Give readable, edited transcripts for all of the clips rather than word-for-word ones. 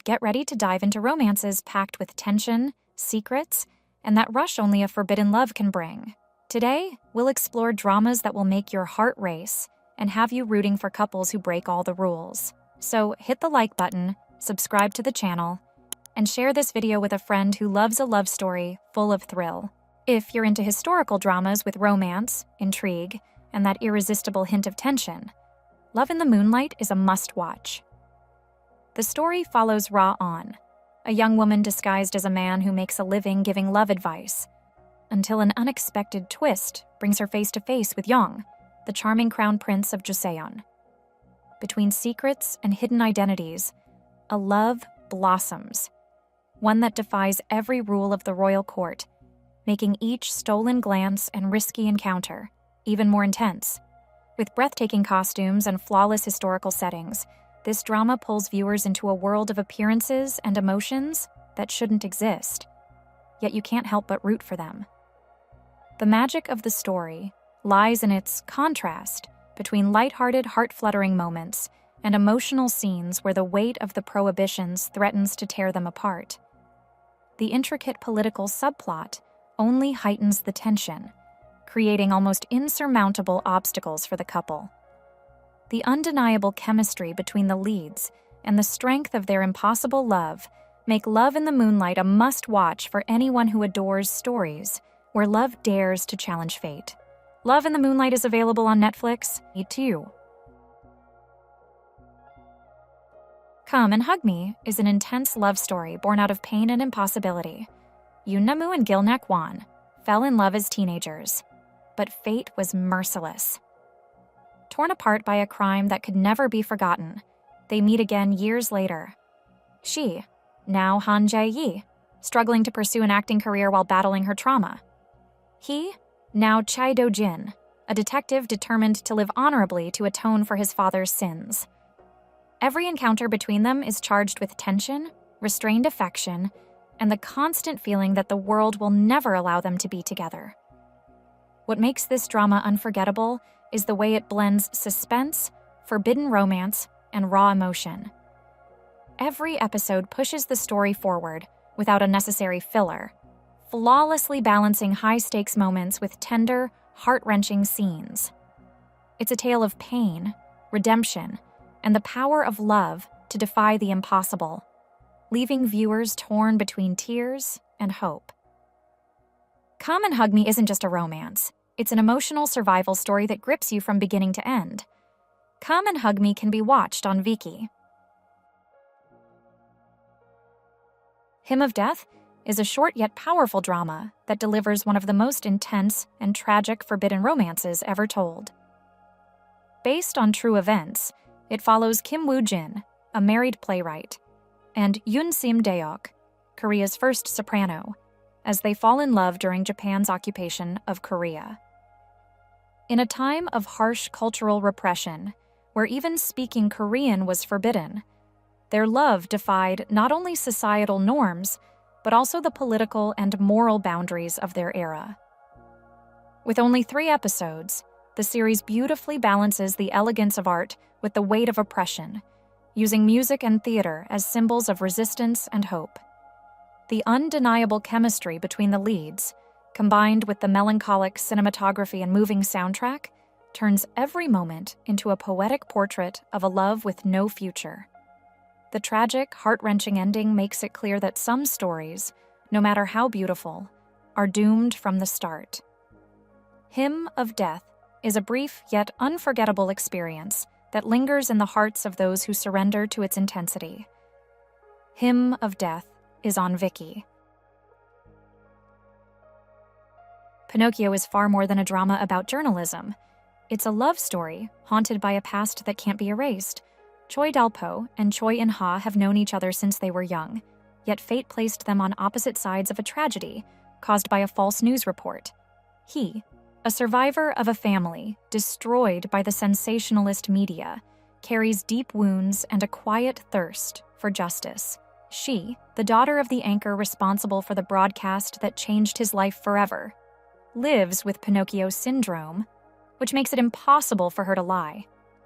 get ready to dive into romances packed with tension, secrets, and that rush only a forbidden love can bring. Today, we'll explore dramas that will make your heart race and have you rooting for couples who break all the rules. So hit the like button, subscribe to the channel, and share this video with a friend who loves a love story full of thrill. If you're into historical dramas with romance, intrigue, and that irresistible hint of tension, Love in the Moonlight is a must-watch. The story follows Ryeo, a young woman disguised as a man who makes a living giving love advice, until an unexpected twist brings her face-to-face with Yong, the charming crown prince of Joseon. Between secrets and hidden identities, a love blossoms, one that defies every rule of the royal court, making each stolen glance and risky encounter even more intense. With breathtaking costumes and flawless historical settings, this drama pulls viewers into a world of appearances and emotions that shouldn't exist, yet you can't help but root for them. The magic of the story lies in its contrast between lighthearted, heart-fluttering moments and emotional scenes where the weight of the prohibitions threatens to tear them apart. The intricate political subplot only heightens the tension, creating almost insurmountable obstacles for the couple. The undeniable chemistry between the leads and the strength of their impossible love make Love in the Moonlight a must-watch for anyone who adores stories where love dares to challenge fate. Love in the Moonlight is available on Netflix. Me too. Come and Hug Me is an intense love story born out of pain and impossibility. Yoon Namu and Gil Nak-won fell in love as teenagers, but fate was merciless. Torn apart by a crime that could never be forgotten, they meet again years later. She, now Han Jae-yi, struggling to pursue an acting career while battling her trauma. He, now Chai Do-jin, a detective determined to live honorably to atone for his father's sins. Every encounter between them is charged with tension, restrained affection, and the constant feeling that the world will never allow them to be together. What makes this drama unforgettable is the way it blends suspense, forbidden romance, and raw emotion. Every episode pushes the story forward without unnecessary filler, flawlessly balancing high-stakes moments with tender, heart-wrenching scenes. It's a tale of pain, redemption, and the power of love to defy the impossible, leaving viewers torn between tears and hope. Come and Hug Me isn't just a romance. It's an emotional survival story that grips you from beginning to end. Come and Hug Me can be watched on Viki. Hymn of Death is a short yet powerful drama that delivers one of the most intense and tragic forbidden romances ever told. Based on true events, it follows Kim Woo-jin, a married playwright, and Yoon Sim-deok, Korea's first soprano, as they fall in love during Japan's occupation of Korea. In a time of harsh cultural repression, where even speaking Korean was forbidden, their love defied not only societal norms, but also the political and moral boundaries of their era. With only 3 episodes, the series beautifully balances the elegance of art with the weight of oppression, using music and theater as symbols of resistance and hope. The undeniable chemistry between the leads, combined with the melancholic cinematography and moving soundtrack, turns every moment into a poetic portrait of a love with no future. The tragic, heart-wrenching ending makes it clear that some stories, no matter how beautiful, are doomed from the start. Hymn of Death is a brief yet unforgettable experience that lingers in the hearts of those who surrender to its intensity. Hymn of Death is on Viki. Pinocchio is far more than a drama about journalism. It's a love story haunted by a past that can't be erased. Choi Dal-po and Choi In-ha have known each other since they were young, yet fate placed them on opposite sides of a tragedy caused by a false news report. He, a survivor of a family destroyed by the sensationalist media, carries deep wounds and a quiet thirst for justice. She, the daughter of the anchor responsible for the broadcast that changed his life forever, lives with Pinocchio syndrome, which makes it impossible for her to lie.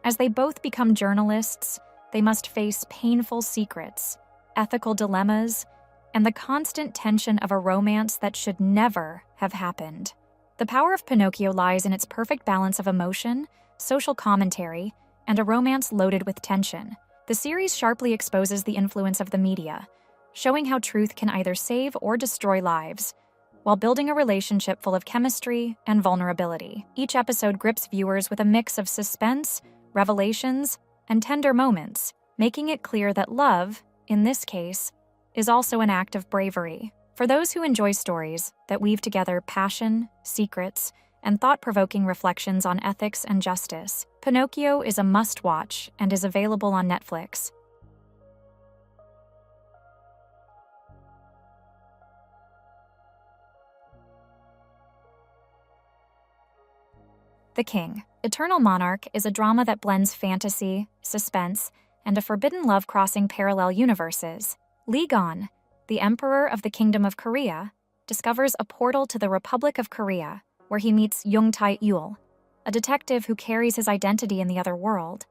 As they both become journalists, they must face painful secrets, ethical dilemmas, and the constant tension of a romance that should never have happened. The power of Pinocchio lies in its perfect balance of emotion, social commentary, and a romance loaded with tension. The series sharply exposes the influence of the media, showing how truth can either save or destroy lives, while building a relationship full of chemistry and vulnerability. Each episode grips viewers with a mix of suspense, revelations, and tender moments, making it clear that love, in this case, is also an act of bravery. For those who enjoy stories that weave together passion, secrets, and thought-provoking reflections on ethics and justice, Pinocchio is a must-watch and is available on Netflix. The King. Eternal Monarch is a drama that blends fantasy, suspense, and a forbidden love crossing parallel universes. Lee Gon, the Emperor of the Kingdom of Korea, discovers a portal to the Republic of Korea, where he meets Young Tae-yul, a detective who carries his identity in the other world.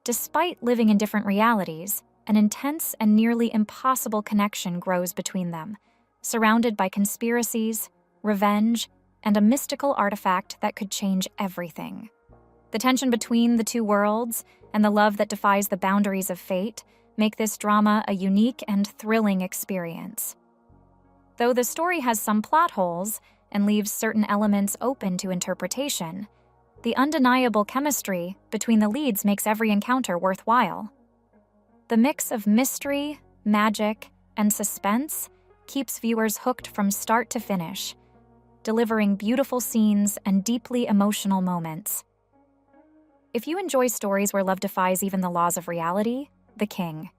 Despite living in different realities, an intense and nearly impossible connection grows between them, surrounded by conspiracies, revenge, and a mystical artifact that could change everything. The tension between the two worlds and the love that defies the boundaries of fate make this drama a unique and thrilling experience. Though the story has some plot holes and leaves certain elements open to interpretation, the undeniable chemistry between the leads makes every encounter worthwhile. The mix of mystery, magic, and suspense keeps viewers hooked from start to finish, delivering beautiful scenes and deeply emotional moments. If you enjoy stories where love defies even the laws of reality, The King.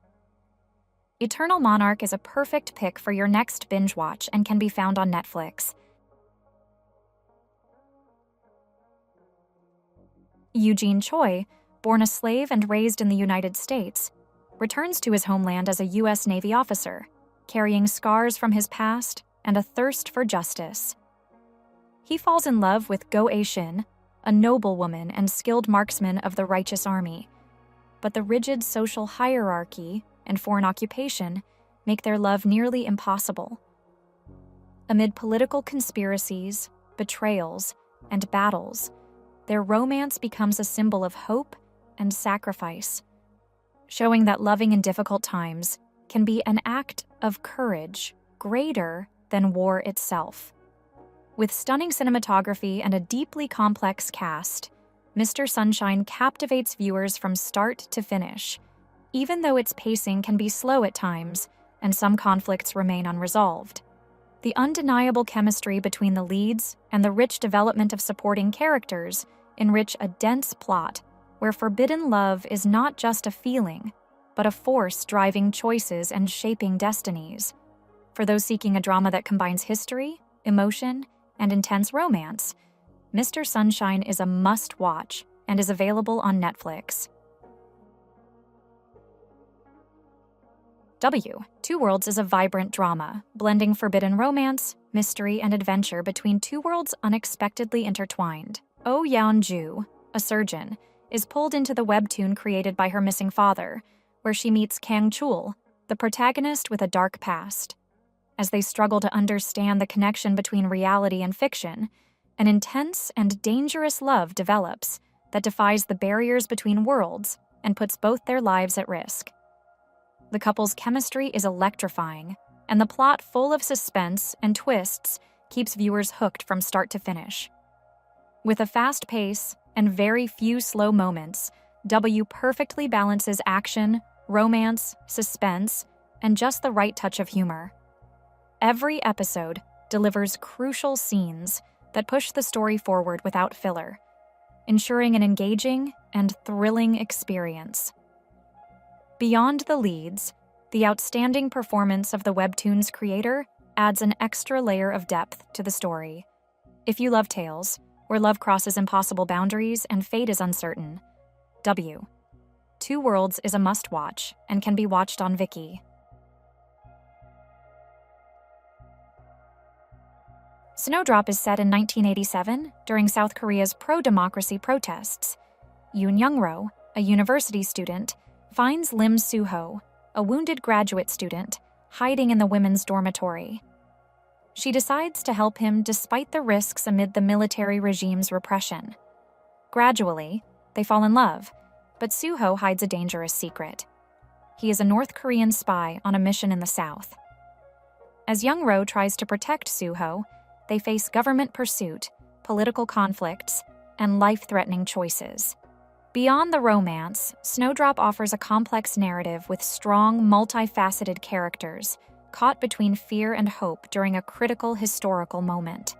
Eternal Monarch is a perfect pick for your next binge watch and can be found on Netflix. Eugene Choi, born a slave and raised in the United States, returns to his homeland as a U.S. Navy officer, carrying scars from his past and a thirst for justice. He falls in love with Go Ae-shin, a noble woman and skilled marksman of the righteous army. But the rigid social hierarchy and foreign occupation make their love nearly impossible. Amid political conspiracies, betrayals, and battles, their romance becomes a symbol of hope and sacrifice, showing that loving in difficult times can be an act of courage greater than war itself. With stunning cinematography and a deeply complex cast, Mr. Sunshine captivates viewers from start to finish, even though its pacing can be slow at times and some conflicts remain unresolved. The undeniable chemistry between the leads and the rich development of supporting characters enrich a dense plot where forbidden love is not just a feeling, but a force driving choices and shaping destinies. For those seeking a drama that combines history, emotion, and intense romance, Mr. Sunshine is a must-watch and is available on Netflix. Two Worlds is a vibrant drama, blending forbidden romance, mystery, and adventure between two worlds unexpectedly intertwined. Oh Yeon-ju, a surgeon, is pulled into the webtoon created by her missing father, where she meets Kang-chul, the protagonist with a dark past. As they struggle to understand the connection between reality and fiction, an intense and dangerous love develops that defies the barriers between worlds and puts both their lives at risk. The couple's chemistry is electrifying, and the plot, full of suspense and twists, keeps viewers hooked from start to finish. With a fast pace and very few slow moments, W perfectly balances action, romance, suspense, and just the right touch of humor. Every episode delivers crucial scenes that push the story forward without filler, ensuring an engaging and thrilling experience. Beyond the leads, the outstanding performance of the webtoon's creator adds an extra layer of depth to the story. If you love tales where love crosses impossible boundaries and fate is uncertain, Two Worlds is a must-watch and can be watched on Viki. Snowdrop is set in 1987 during South Korea's pro-democracy protests. Yoon Young-ro, a university student, finds Lim Soo-ho, a wounded graduate student, hiding in the women's dormitory. She decides to help him despite the risks amid the military regime's repression. Gradually, they fall in love, but Suho hides a dangerous secret. He is a North Korean spy on a mission in the South. As young Ro tries to protect Suho, they face government pursuit, political conflicts, and life-threatening choices. Beyond the romance, Snowdrop offers a complex narrative with strong, multifaceted characters, caught between fear and hope during a critical historical moment.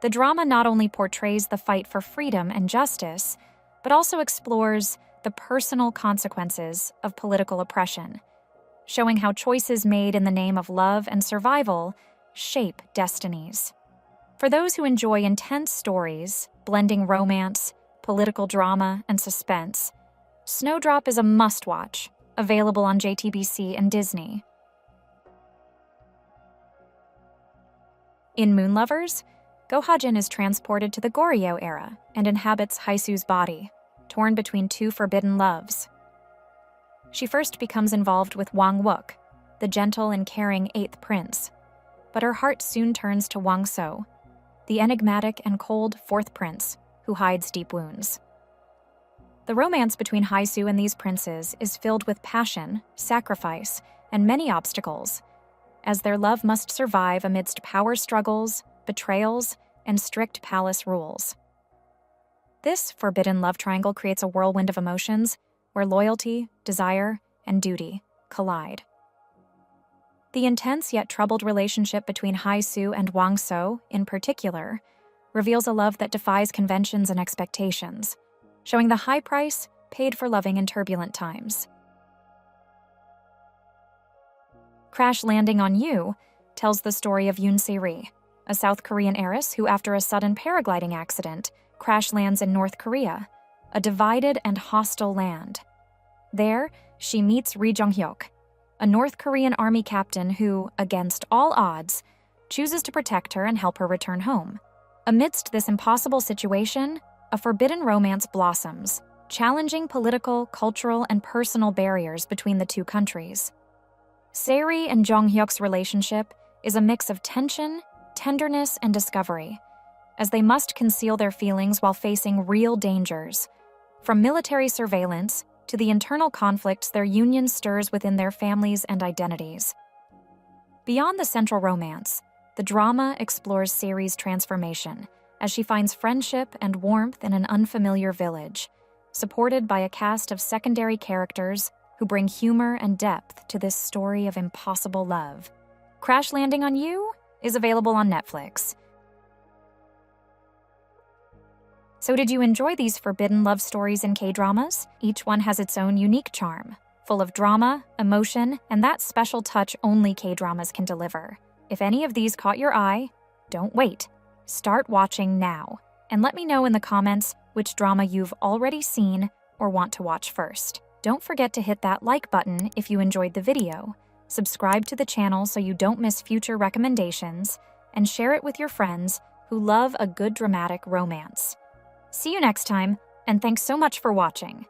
The drama not only portrays the fight for freedom and justice, but also explores the personal consequences of political oppression, showing how choices made in the name of love and survival shape destinies. For those who enjoy intense stories, blending romance, political drama, and suspense, Snowdrop is a must-watch, available on JTBC and Disney. In Moon Lovers, Go Ha-jin is transported to the Ryeo era and inhabits Haisu's body, torn between two forbidden loves. She first becomes involved with Wang Wook, the gentle and caring 8th prince, but her heart soon turns to Wang So, the enigmatic and cold 4th prince who hides deep wounds. The romance between Haisu and these princes is filled with passion, sacrifice, and many obstacles, as their love must survive amidst power struggles, betrayals, and strict palace rules. This forbidden love triangle creates a whirlwind of emotions where loyalty, desire, and duty collide. The intense yet troubled relationship between Haisu and Wang So, in particular, reveals a love that defies conventions and expectations, showing the high price paid for loving in turbulent times. Crash Landing on You tells the story of Yoon Se-ri, a South Korean heiress who, after a sudden paragliding accident, crash lands in North Korea, a divided and hostile land. There, she meets Ri Jong-hyuk, a North Korean army captain who, against all odds, chooses to protect her and help her return home. Amidst this impossible situation, a forbidden romance blossoms, challenging political, cultural, and personal barriers between the two countries. Se-ri and Jong-hyuk's relationship is a mix of tension, tenderness, and discovery, as they must conceal their feelings while facing real dangers, from military surveillance to the internal conflicts their union stirs within their families and identities. Beyond the central romance, the drama explores Se-ri's transformation as she finds friendship and warmth in an unfamiliar village, supported by a cast of secondary characters who bring humor and depth to this story of impossible love. Crash Landing on You is available on Netflix. So did you enjoy these forbidden love stories in K-dramas? Each one has its own unique charm, full of drama, emotion, and that special touch only K-dramas can deliver. If any of these caught your eye, don't wait. Start watching now, and let me know in the comments which drama you've already seen or want to watch first. Don't forget to hit that like button if you enjoyed the video, subscribe to the channel so you don't miss future recommendations, and share it with your friends who love a good dramatic romance. See you next time, and thanks so much for watching.